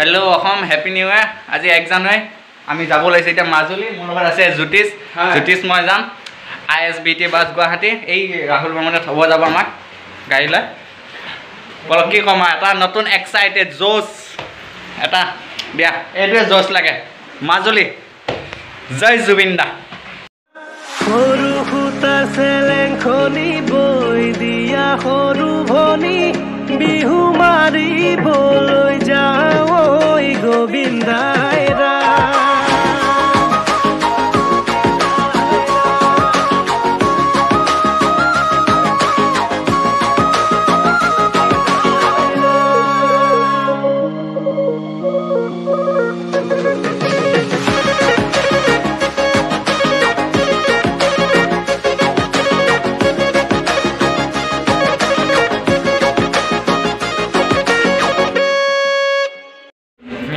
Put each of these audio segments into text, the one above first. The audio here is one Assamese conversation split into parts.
হেল্ল' অসম হেপী নিউ ইয়াৰ। আজি 1 জানুৱাৰী আমি যাব লাগিছে এতিয়া মাজুলী। মোৰ লগত আছে জ্যোতিষ মই যাম ISBT বাছ গুৱাহাটী। এই ৰাহুল বৰ্মনে থ'ব যাব আমাক গাড়ী লৈ। বলক কি ক'ম এটা নতুন এক্সাইটেড জোচ এটা দিয়া এইটোৱে জোচ লাগে মাজুলী। জয় জুবিন দা। সৰু সূতা চেলেংখনি বৈ দিয়া সৰু ভনী বিহু মাৰিবলৈ যাওঁ ঐ গোবিন্দাই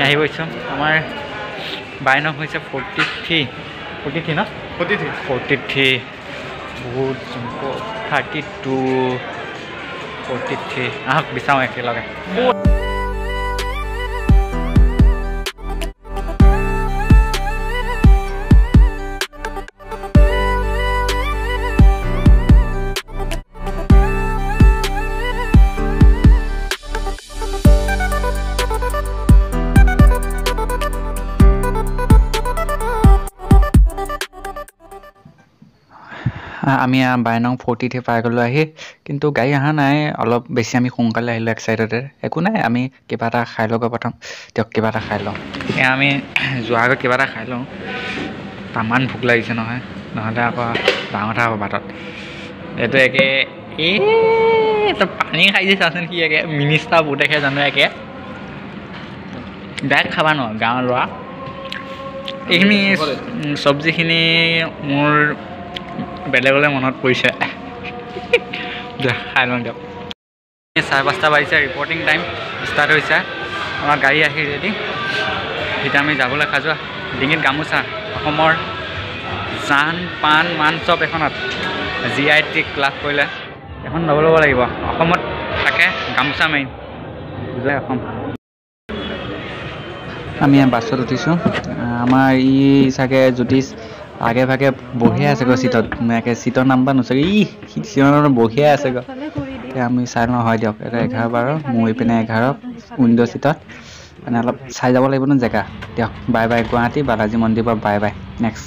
আহি গৈছোঁ। আমাৰ বাইনক হৈছে 43 ন 43 বহুত 32 43 আহক বিচাৰোঁ একেলগে। আমি 42 পাই গ'লোঁ আহি, কিন্তু গাড়ী অহা নাই। অলপ বেছি আমি সোনকালে আহিলোঁ এক্সাইটেডে। একো নাই, আমি কিবা এটা খাই লওঁগৈ প্ৰথম। দিয়ক কিবা এটা খাই লওঁ। আমি যোৱাৰ আগত কিবা এটা খাই লওঁ। তামান ভোক লাগিছে নহয়, নহ'লে আকৌ ডাঙৰ কথা হ'ব বাটত। এইটো একে তই পানী খাইছে চাচোন। সি একে মিনিষ্টাৰ পুতেকহে জানো একে ডাইৰেক্ট খাবা ন গাঁৱৰ ল'ৰা। এইখিনি চব্জিখিনি মোৰ বেলেগলৈ মনত পৰিছে। খাই লওঁ দিয়ক। 5:30 বাজিছে, ৰিপৰ্টিং টাইম ষ্টাৰ্ট হৈছে। আমাৰ গাড়ী আহি ৰেডি। এতিয়া আমি যাবলৈ সাজোৱা। ডিঙিত গামোচা অসমৰ জান পাণ মান চব এখনত GI টেগ লাভ কৰিলে এখন ল'ব লাগিব। অসমত থাকে গামোচা মেইন বুজাই অসম। আমি বাছত উঠিছোঁ। আমাৰ ই চাগে জ্যোতিষ আগে ভাগে বহিয়ে আছে গৈ চিটত। একে চিটৰ নাম্বাৰ নোচোগে। চিটৰ নাম্বাৰ বহিয়ে আছে গৈ। আমি চাই লওঁ হয় দিয়ক। এটা 11-12 মোৰ এইপিনে 11 উইণ্ড' চিটত। মানে অলপ চাই যাব লাগিব ন জেগা। দিয়ক বাই বাই গুৱাহাটী বালাজী মন্দিৰ পৰা বাই বাই। নেক্সট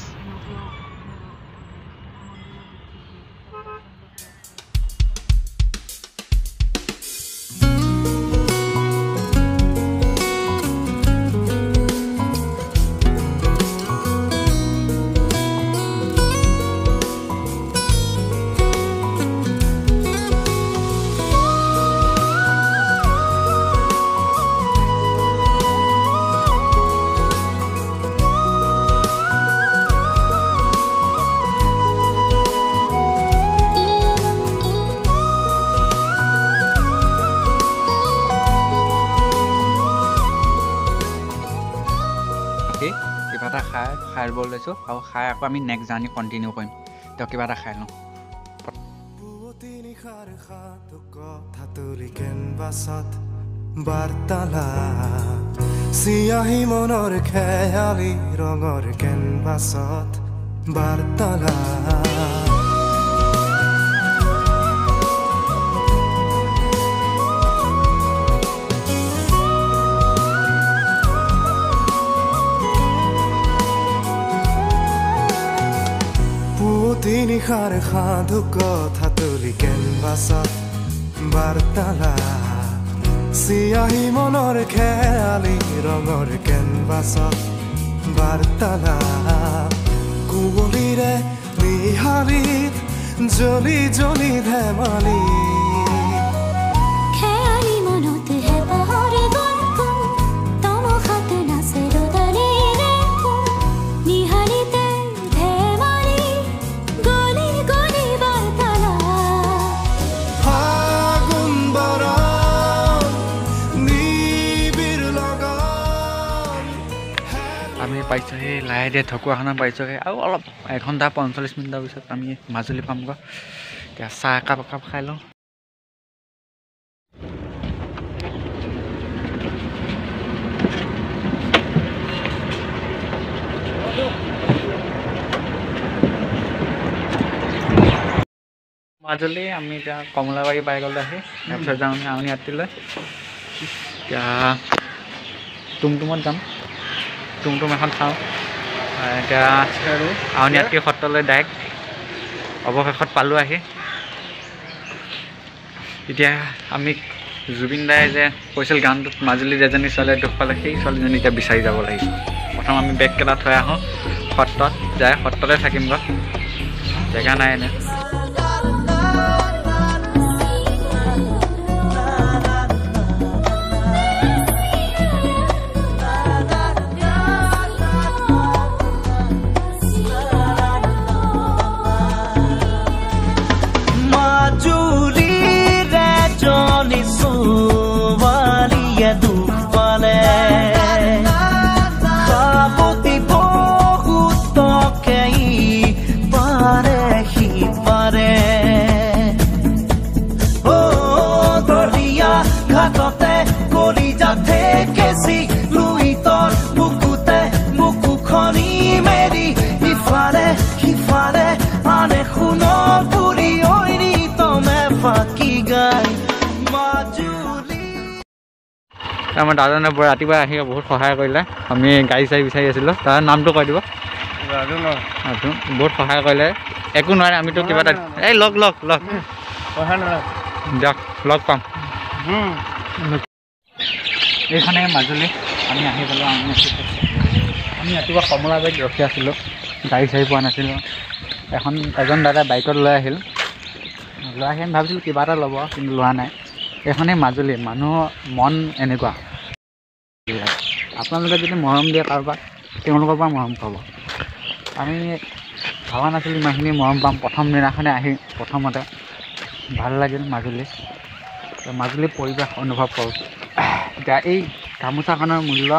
কিবা এটা খাই ল'ব লৈছোঁ আৰু খাই আকৌ আমি নেক্সট জাৰ্ণি কণ্টিনিউ কৰিম। তেওঁ কিবা এটা খাই লওঁ। চিয়াহী মনৰ খেয়ালি ৰঙৰ কেনভাছত বাৰ্তালা নিশাৰ সাধু কথা তুলি কেনভাছত বাৰ্তালা চিয়াহী মনৰ খেয়ালি ৰঙৰ কেনভাছত বাৰ্তালা কুঁৱলীৰে নিহাৰিত জ্বলি জ্বলি ধেমালি আমি পাইছোঁহি লাহে ধীৰে ঢকুৱাখানা পাইছোঁহি। আৰু অলপ 1 ঘণ্টা 45 মিনিটৰ পিছত আমি মাজুলী পামগৈ। এতিয়া চাহ একাপ খাই লওঁ। মাজুলী আমি এতিয়া কমলাবাৰী পাই গ'লো আহি তাৰপিছত যাওঁ আমি আউনীআটীলৈ এতিয়া টুমটুমত যাম টুমটুম এখন চাওঁ এতিয়া আউনীআটী সত্ৰলৈ ডাইৰেক্ট অৱশেষত পালোঁ আহি এতিয়া আমি জুবিন দাই যে কৈছিল গানটোত মাজুলীত এজনী ছোৱালীয়ে দুখ পালে সেই ছোৱালীজনী এতিয়া বিচাৰি যাব লাগিব প্ৰথম আমি বেগকেইটা থৈ আহোঁ সত্ৰত যায় সত্ৰতে থাকিম গৈ জেগা নাই এনে আমাৰ দাদাজনে ৰাতিপুৱা আহি বহুত সহায় কৰিলে আমি গাড়ী চাড়ী বিচাৰি আছিলোঁ তাৰ নামটো কৈ দিব বহুত সহায় কৰিলে একো নোৱাৰে আমিতো কিবা এটা এই লগ দিয়ক লগ পাম এইখনে মাজুলী আমি আহি পেলাই আমি ৰাতিপুৱা কমলাবাৰীত ৰখি আছিলোঁ গাড়ী চাড়ী পোৱা নাছিলোঁ এজন দাদাই বাইকত লৈ আহি আমি ভাবিছিলোঁ কিবা এটা ল'ব কিন্তু লোৱা নাই এইখনেই মাজুলী মানুহৰ মন এনেকুৱা আপোনালোকে যদি মৰম দিয়ে কাৰোবাক তেওঁলোকৰ পৰা মৰম পাব আমি ভবা নাছিলোঁ ইমানখিনি মৰম পাম প্ৰথম দিনাখনে আহি প্ৰথমতে ভাল লাগিল মাজুলীৰ পৰিৱেশ অনুভৱ কৰোঁ এতিয়া এই গামোচাখনৰ মূল্য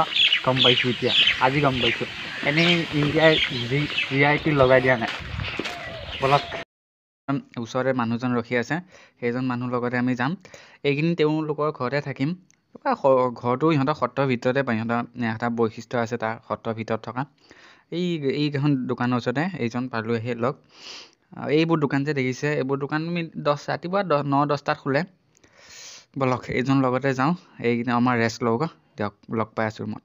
গম পাইছোঁ এতিয়া আজি গম পাইছোঁ এনেই ইণ্ডিয়াই ৰিয়াইটি লগাই দিয়া নাই বলক ওচৰতে মানুহজন ৰখি আছে সেইজন মানুহৰ লগতে আমি যাম এইখিনি তেওঁলোকৰ ঘৰতে থাকিম ঘৰটো ইহঁতৰ সত্ৰৰ ভিতৰতে পায় ইহঁতৰ এটা বৈশিষ্ট্য আছে তাৰ সত্ৰৰ ভিতৰত থকা এইকেইখন দোকানৰ ওচৰতে এইজন পালোঁহি লগ এইবোৰ দোকান যে দেখিছে এইবোৰ দোকান আমি ৰাতিপুৱা 9-10টাত খোলে বলক এইজন লগতে যাওঁ এইকেইদিন আমাৰ ৰেষ্ট লওঁ দিয়ক লগ পাই আছোঁ ৰুমত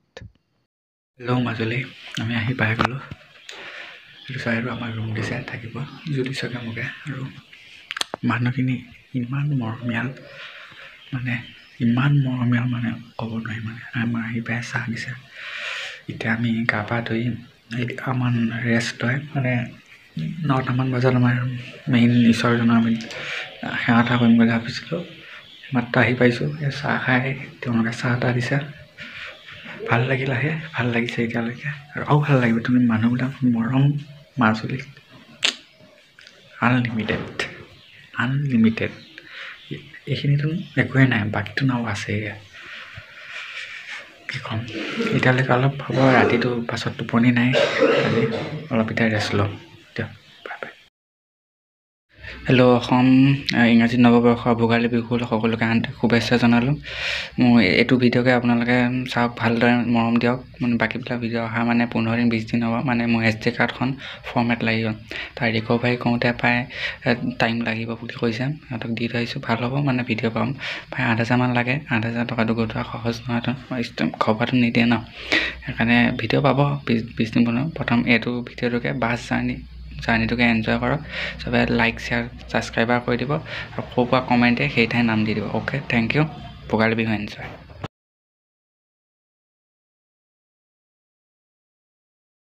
হেল্ল' মাজুলী আমি আহি পাই গ'লোঁ এইটো চাইডো আমাৰ ৰুম দিছে থাকিব যদি চাগে মোকে আৰু মানুহখিনি ইমান মৰমীয়াল মানে ক'ব নোৱাৰি মানে আমাৰ আহি পাই চাহ দিছে এতিয়া আমি গা পা ধুই আমাৰ ৰেষ্ট লয় মানে 9টামান বজাত আমাৰ মেইন ঈশ্বৰজনৰ আমি সেৱা এটা কৰিম বুলি ভাবিছিলোঁ মাত্ৰ আহি পাইছোঁ চাহ খাই তেওঁলোকে চাহ এটা দিছে ভাল লাগিল ভাল লাগিছে এতিয়ালৈকে আৰু ভাল লাগিব তুমি মানুহবিলাক মৰম মাজুলী আনলিমিটেড এইখিনিতো একোৱেই নাই বাকীটো নাও আছে কি ক'ম এতিয়ালৈকে অলপ হ'ব ৰাতিটো পাছত টোপনি নাই আজি অলপ এতিয়া ৰেষ্ট লওঁ দিয়ক বাই বাই হেল্ল' অসম ইংৰাজী নৱবৰ্ষ ভোগালী বিহুৰ সকলোকে আন্তৰিক শুভেচ্ছা জনালোঁ মোৰ এইটো ভিডিঅ'কে আপোনালোকে চাওক ভালদৰে মৰম দিয়ক মানে বাকীবিলাক ভিডিঅ' অহা মানে 15-20 দিন হ'ব মানে মোৰ SD কাৰ্ডখন ফৰ্মেট লাগি গ'ল তাৰ ৰিকভাৰী কৰোঁতে প্ৰায় টাইম লাগিব বুলি কৈছে সিহঁতক দি থৈ আহিছোঁ ভাল হ'ব মানে ভিডিঅ' পাম প্ৰায় 8,000 লাগে 8,000 টকাটো গোটোৱা সহজ নহয়তো খবৰটো নিদিয়ে ন সেইকাৰণে ভিডিঅ' পাব 20 দিন প্ৰথম এইটো ভিডিঅ'টোকে বাছ জাৰ্ণিটোকে এনজয় কৰক চবে লাইক শ্বেয়াৰ ছাবস্ক্ৰাইবাৰ কৰি দিব আৰু ক'ৰ পৰা কমেণ্টে সেই ঠাই নাম দি দিব okay thank you Bhogali Bihu enjoy